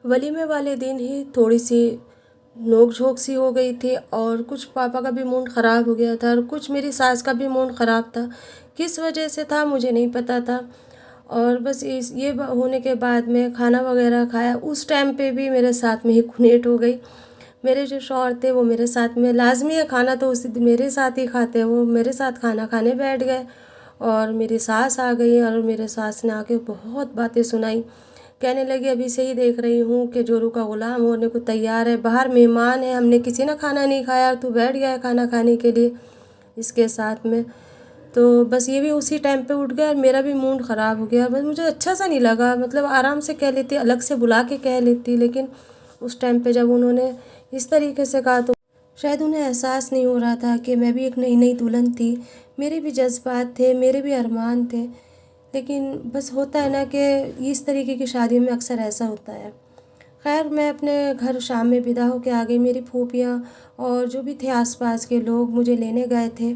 वलीमे वाले दिन ही थोड़ी सी नोक झोंक सी हो गई थी और कुछ पापा का भी मूड ख़राब हो गया था और कुछ मेरी सास का भी मूड ख़राब था। किस वजह से था मुझे नहीं पता था। और बस होने के बाद में खाना वगैरह खाया, उस टाइम पे भी मेरे साथ में ही खुनेट हो गई। मेरे जो शौहर थे वो मेरे साथ में, लाजमी है खाना तो उस मेरे साथ ही खाते हैं, वो मेरे साथ खाना खाने बैठ गए। और मेरी सास आ गई और मेरे सास ने आके बहुत बातें सुनाई। कहने लगी अभी से ही देख रही हूँ कि जोरू का गुलाम होने को तैयार है, बाहर मेहमान है, हमने किसी ने खाना नहीं खाया और तू बैठ गया है खाना खाने के लिए इसके साथ में। तो बस ये भी उसी टाइम पे उठ गया और मेरा भी मूड ख़राब हो गया। बस मुझे अच्छा सा नहीं लगा, मतलब आराम से कह लेती, अलग से बुला के कह लेती, लेकिन उस टाइम पे जब उन्होंने इस तरीके से कहा तो शायद उन्हें एहसास नहीं हो रहा था कि मैं भी एक नई नई दुल्हन थी, मेरे भी जज्बात थे, मेरे भी अरमान थे। लेकिन बस होता है ना कि इस तरीके की शादियों में अक्सर ऐसा होता है। खैर मैं अपने घर शाम में विदा होकर आ गई। मेरी फूफियाँ और जो भी थे आसपास के लोग मुझे लेने गए थे।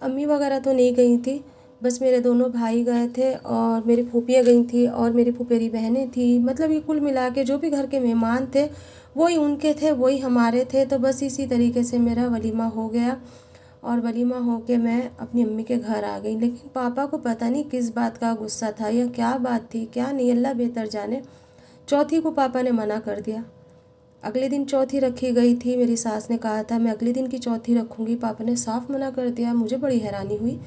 अम्मी वगैरह तो नहीं गई थी, बस मेरे दोनों भाई गए थे और मेरी फूफियाँ गई थी और मेरी फुफेरी बहनें थी। मतलब ये कुल मिला के जो भी घर के मेहमान थे वही उनके थे, वही हमारे थे। तो बस इसी तरीके से मेरा वलीमा हो गया और वलीमा हो के मैं अपनी अम्मी के घर आ गई। लेकिन पापा को पता नहीं किस बात का गुस्सा था या क्या बात थी, क्या नहीं, अल्लाह बेहतर जाने। चौथी को पापा ने मना कर दिया। अगले दिन चौथी रखी गई थी, मेरी सास ने कहा था मैं अगले दिन की चौथी रखूँगी, पापा ने साफ़ मना कर दिया। मुझे बड़ी हैरानी हुई।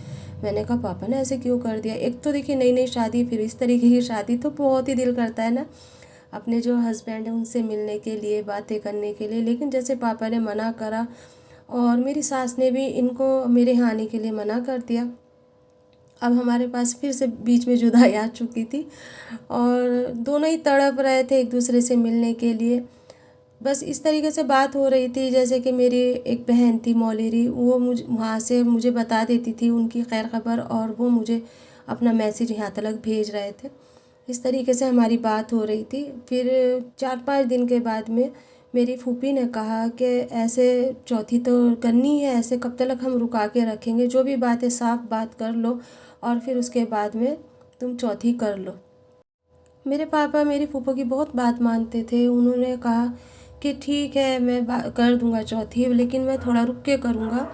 मैंने कहा पापा ने ऐसे क्यों कर दिया? एक तो देखिए नई नई शादी, फिर इस तरीके की शादी, तो बहुत ही दिल करता है ना अपने जो हस्बैंड हैं उनसे मिलने के लिए, बातें करने के लिए। लेकिन जैसे पापा ने मना करा और मेरी सास ने भी इनको मेरे यहाँ आने के लिए मना कर दिया। अब हमारे पास फिर से बीच में जुदाई आ चुकी थी और दोनों ही तड़प रहे थे एक दूसरे से मिलने के लिए। बस इस तरीके से बात हो रही थी जैसे कि मेरी एक बहन थी मौलेरी, वो वहाँ से मुझे बता देती थी उनकी खैर खबर और वो मुझे अपना मैसेज यहाँ तक भेज रहे थे। इस तरीके से हमारी बात हो रही थी। फिर 4-5 दिन के बाद में मेरी फूफी ने कहा कि ऐसे चौथी तो करनी है, ऐसे कब तक हम रुका के रखेंगे, जो भी बात है साफ बात कर लो और फिर उसके बाद में तुम चौथी कर लो। मेरे पापा मेरी फूफो की बहुत बात मानते थे। उन्होंने कहा कि ठीक है मैं कर दूंगा चौथी, लेकिन मैं थोड़ा रुक के करूँगा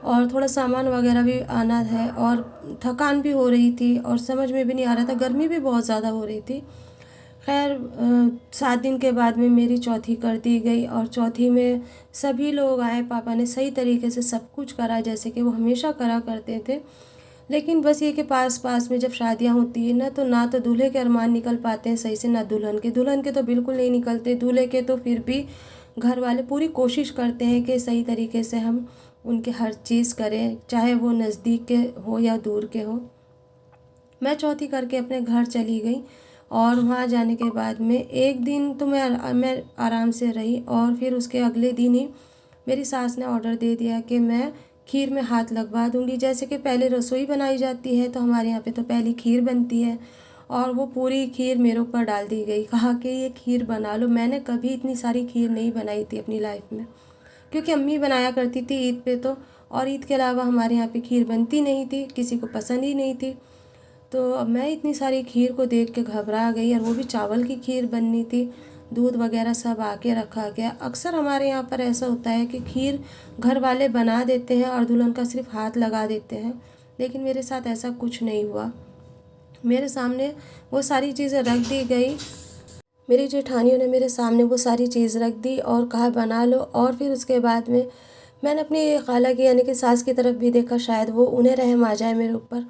और थोड़ा सामान वगैरह भी आना है और थकान भी हो रही थी और समझ में भी नहीं आ रहा था, गर्मी भी बहुत ज़्यादा हो रही थी। खैर 7 दिन के बाद में मेरी चौथी कर दी गई और चौथी में सभी लोग आए। पापा ने सही तरीके से सब कुछ करा जैसे कि वो हमेशा करा करते थे। लेकिन बस ये कि पास पास में जब शादियां होती है ना तो दूल्हे के अरमान निकल पाते हैं सही से, ना दुल्हन के तो बिल्कुल नहीं निकलते। दूल्हे के तो फिर भी घर वाले पूरी कोशिश करते हैं कि सही तरीके से हम उनके हर चीज़ करें, चाहे वो नज़दीक के हो या दूर के हो। मैं चौथी करके अपने घर चली गई और वहाँ जाने के बाद में एक दिन तो मैं आराम से रही और फिर उसके अगले दिन ही मेरी सास ने ऑर्डर दे दिया कि मैं खीर में हाथ लगवा दूंगी। जैसे कि पहले रसोई बनाई जाती है तो हमारे यहाँ पे तो पहली खीर बनती है और वो पूरी खीर मेरे ऊपर डाल दी गई, कहा कि ये खीर बना लो। मैंने कभी इतनी सारी खीर नहीं बनाई थी अपनी लाइफ में, क्योंकि अम्मी बनाया करती थी ईद पे तो, और ईद के अलावा हमारे यहाँ पे खीर बनती नहीं थी, किसी को पसंद ही नहीं थी। तो अब मैं इतनी सारी खीर को देख के घबरा गई और वो भी चावल की खीर बननी थी, दूध वगैरह सब आके रखा गया। अक्सर हमारे यहाँ पर ऐसा होता है कि खीर घर वाले बना देते हैं और दुल्हन का सिर्फ हाथ लगा देते हैं, लेकिन मेरे साथ ऐसा कुछ नहीं हुआ। मेरे सामने वो सारी चीज़ें रख दी गई, मेरी जेठानियों ने मेरे सामने वो सारी चीज़ रख दी और कहा बना लो। और फिर उसके बाद में मैंने अपनी खाला की यानी कि सास की तरफ भी देखा, शायद वो उन्हें रहम आ जाए मेरे ऊपर,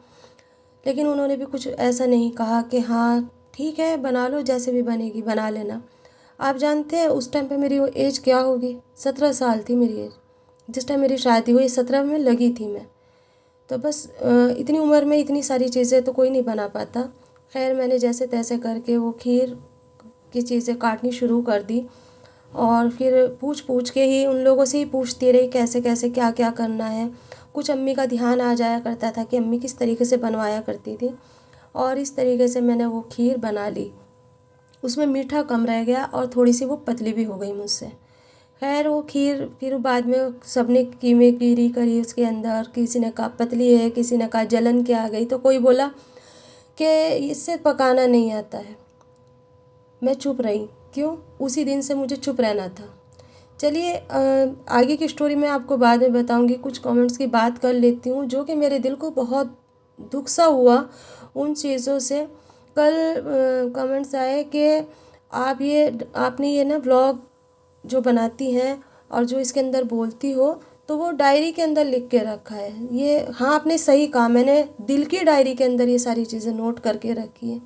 लेकिन उन्होंने भी कुछ ऐसा नहीं कहा कि हाँ ठीक है बना लो, जैसे भी बनेगी बना लेना। आप जानते हैं उस टाइम पे मेरी एज क्या होगी? 17 साल थी मेरी एज जिस टाइम मेरी शादी हुई, 17 में लगी थी मैं। तो बस इतनी उम्र में इतनी सारी चीज़ें तो कोई नहीं बना पाता। खैर मैंने जैसे तैसे करके वो खीर की चीज़ें काटनी शुरू कर दी और फिर पूछ पूछ के ही उन लोगों से ही पूछती रही कैसे कैसे क्या क्या करना है। कुछ अम्मी का ध्यान आ जाया करता था कि अम्मी किस तरीके से बनवाया करती थी और इस तरीके से मैंने वो खीर बना ली। उसमें मीठा कम रह गया और थोड़ी सी वो पतली भी हो गई मुझसे। खैर वो खीर फिर बाद में सबने कीमे कीरी करी उसके अंदर, किसी ने कहा पतली है, किसी ने कहा जलन के आ गई, तो कोई बोला कि इससे पकाना नहीं आता है। मैं चुप रही। क्यों? उसी दिन से मुझे चुप रहना था। चलिए आगे की स्टोरी मैं आपको बाद में बताऊंगी। कुछ कमेंट्स की बात कर लेती हूँ जो कि मेरे दिल को बहुत दुख सा हुआ उन चीज़ों से। कल कमेंट्स आए कि आपने ये ना व्लॉग जो बनाती हैं और जो इसके अंदर बोलती हो तो वो डायरी के अंदर लिख के रखा है। ये हाँ, आपने सही कहा, मैंने दिल की डायरी के अंदर ये सारी चीज़ें नोट करके रखी है।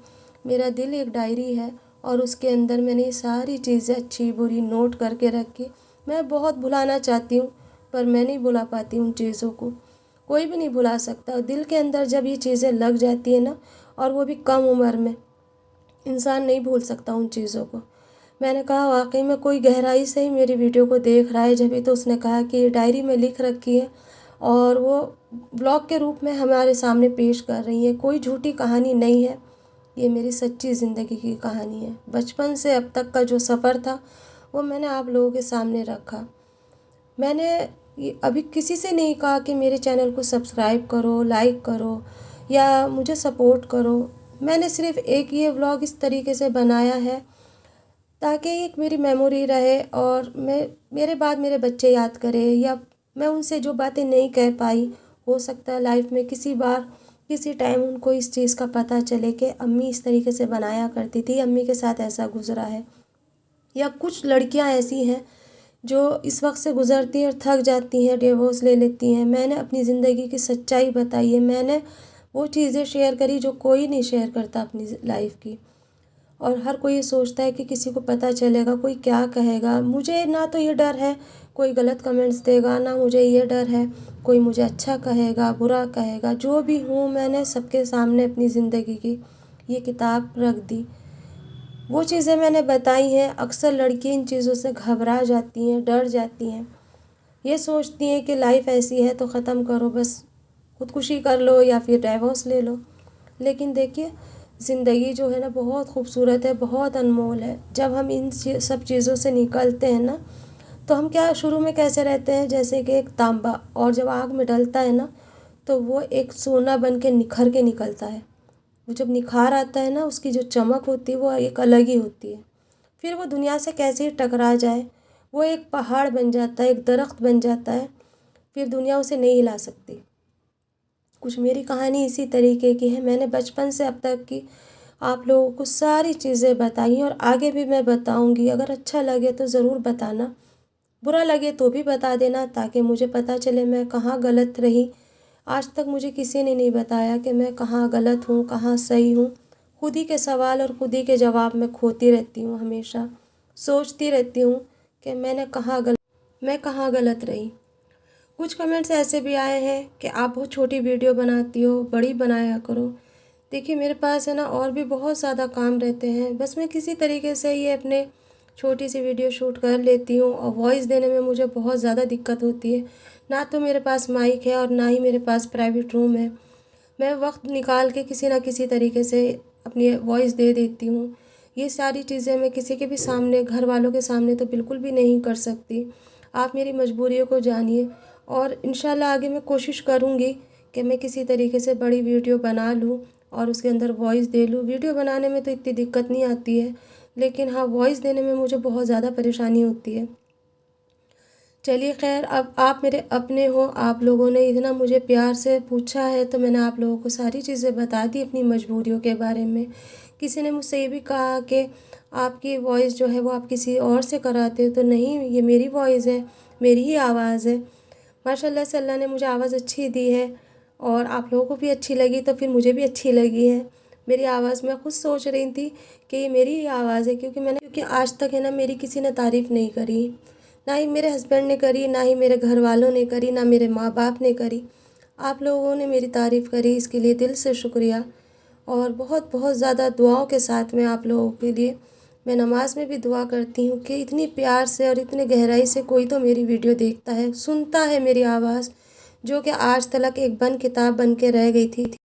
मेरा दिल एक डायरी है और उसके अंदर मैंने ये सारी चीज़ें अच्छी बुरी नोट करके रखी। मैं बहुत भुलाना चाहती हूँ पर मैं नहीं भुला पाती उन चीज़ों को। कोई भी नहीं भुला सकता। दिल के अंदर जब ये चीज़ें लग जाती है ना, और वो भी कम उम्र में, इंसान नहीं भूल सकता उन चीज़ों को। मैंने कहा वाकई में कोई गहराई से ही मेरी वीडियो को देख रहा है, जब ही तो उसने कहा कि ये डायरी में लिख रखी है और वो ब्लॉग के रूप में हमारे सामने पेश कर रही है। कोई झूठी कहानी नहीं है, ये मेरी सच्ची ज़िंदगी की कहानी है। बचपन से अब तक का जो सफ़र था वो मैंने आप लोगों के सामने रखा। मैंने अभी किसी से नहीं कहा कि मेरे चैनल को सब्सक्राइब करो, लाइक करो या मुझे सपोर्ट करो। मैंने सिर्फ़ एक ये व्लॉग इस तरीके से बनाया है ताकि एक मेरी मेमोरी रहे और मेरे बाद मेरे बच्चे याद करें, या मैं उनसे जो बातें नहीं कह पाई, हो सकता है लाइफ में किसी बार किसी टाइम उनको इस चीज़ का पता चले कि अम्मी इस तरीके से बनाया करती थी, अम्मी के साथ ऐसा गुज़रा है। या कुछ लड़कियां ऐसी हैं जो इस वक्त से गुज़रती हैं और थक जाती हैं, डिवोर्स ले लेती हैं। मैंने अपनी ज़िंदगी की सच्चाई बताई है। मैंने वो चीज़ें शेयर करी जो कोई नहीं शेयर करता अपनी लाइफ की। और हर कोई ये सोचता है कि किसी को पता चलेगा, कोई क्या कहेगा। मुझे ना तो ये डर है कोई गलत कमेंट्स देगा, ना मुझे ये डर है कोई मुझे अच्छा कहेगा, बुरा कहेगा। जो भी हूँ मैंने सबके सामने अपनी ज़िंदगी की ये किताब रख दी। वो चीज़ें मैंने बताई हैं। अक्सर लड़की इन चीज़ों से घबरा जाती हैं, डर जाती हैं। ये सोचती हैं कि लाइफ ऐसी है तो ख़त्म करो, बस खुदकुशी कर लो या फिर डाइवोर्स ले लो। लेकिन देखिए ज़िंदगी जो है ना बहुत खूबसूरत है, बहुत अनमोल है। जब हम इन सब चीज़ों से निकलते हैं ना, तो हम क्या शुरू में कैसे रहते हैं, जैसे कि एक तांबा, और जब आग में डलता है ना तो वो एक सोना बन के निखर के निकलता है। वो जब निखार आता है ना, उसकी जो चमक होती है वो एक अलग ही होती है। फिर वो दुनिया से कैसे ही टकरा जाए, वो एक पहाड़ बन जाता है, एक दरख्त बन जाता है, फिर दुनिया उसे नहीं हिला सकती। कुछ मेरी कहानी इसी तरीके की है। मैंने बचपन से अब तक की आप लोगों को सारी चीज़ें बताई और आगे भी मैं बताऊंगी। अगर अच्छा लगे तो ज़रूर बताना, बुरा लगे तो भी बता देना, ताकि मुझे पता चले मैं कहाँ गलत रही। आज तक मुझे किसी ने नहीं बताया कि मैं कहाँ गलत हूँ, कहाँ सही हूँ। खुद ही के सवाल और खुद ही के जवाब मैं खोती रहती हूँ। हमेशा सोचती रहती हूँ कि मैं कहाँ गलत रही। कुछ कमेंट्स ऐसे भी आए हैं कि आप बहुत छोटी वीडियो बनाती हो, बड़ी बनाया करो। देखिए मेरे पास है ना और भी बहुत ज़्यादा काम रहते हैं, बस मैं किसी तरीके से ये अपने छोटी सी वीडियो शूट कर लेती हूँ। और वॉइस देने में मुझे बहुत ज़्यादा दिक्कत होती है। ना तो मेरे पास माइक है और ना ही मेरे पास प्राइवेट रूम है। मैं वक्त निकाल के किसी ना किसी तरीके से अपनी वॉइस दे देती हूँ। ये सारी चीज़ें मैं किसी के भी सामने, घर वालों के सामने तो बिल्कुल भी नहीं कर सकती। आप मेरी मजबूरियों को जानिए और इंशाल्लाह आगे मैं कोशिश करूँगी कि मैं किसी तरीके से बड़ी वीडियो बना लूँ और उसके अंदर वॉइस दे लूँ। वीडियो बनाने में तो इतनी दिक्कत नहीं आती है, लेकिन हाँ वॉइस देने में मुझे बहुत ज़्यादा परेशानी होती है। चलिए खैर, अब आप मेरे अपने हो, आप लोगों ने इतना मुझे प्यार से पूछा है तो मैंने आप लोगों को सारी चीज़ें बता दी अपनी मजबूरियों के बारे में। किसी ने मुझसे ये भी कहा कि आपकी वॉइस जो है वो आप किसी और से कराते हो, तो नहीं, ये मेरी वॉइस है, मेरी ही आवाज़ है। माशाल्लाह से अल्लाह ने मुझे आवाज़ अच्छी दी है और आप लोगों को भी अच्छी लगी तो फिर मुझे भी अच्छी लगी है मेरी आवाज़। मैं खुद सोच रही थी कि ये मेरी ही आवाज़ है, क्योंकि आज तक है ना मेरी किसी ने तारीफ़ नहीं करी, ना ही मेरे हस्बैंड ने करी, ना ही मेरे घर वालों ने करी, ना मेरे माँ बाप ने करी। आप लोगों ने मेरी तारीफ़ करी, इसके लिए दिल से शुक्रिया। और बहुत बहुत ज़्यादा दुआओं के साथ में आप लोगों के लिए मैं नमाज़ में भी दुआ करती हूँ कि इतनी प्यार से और इतने गहराई से कोई तो मेरी वीडियो देखता है, सुनता है मेरी आवाज़, जो कि आज तक एक बंद किताब बन के रह गई थी।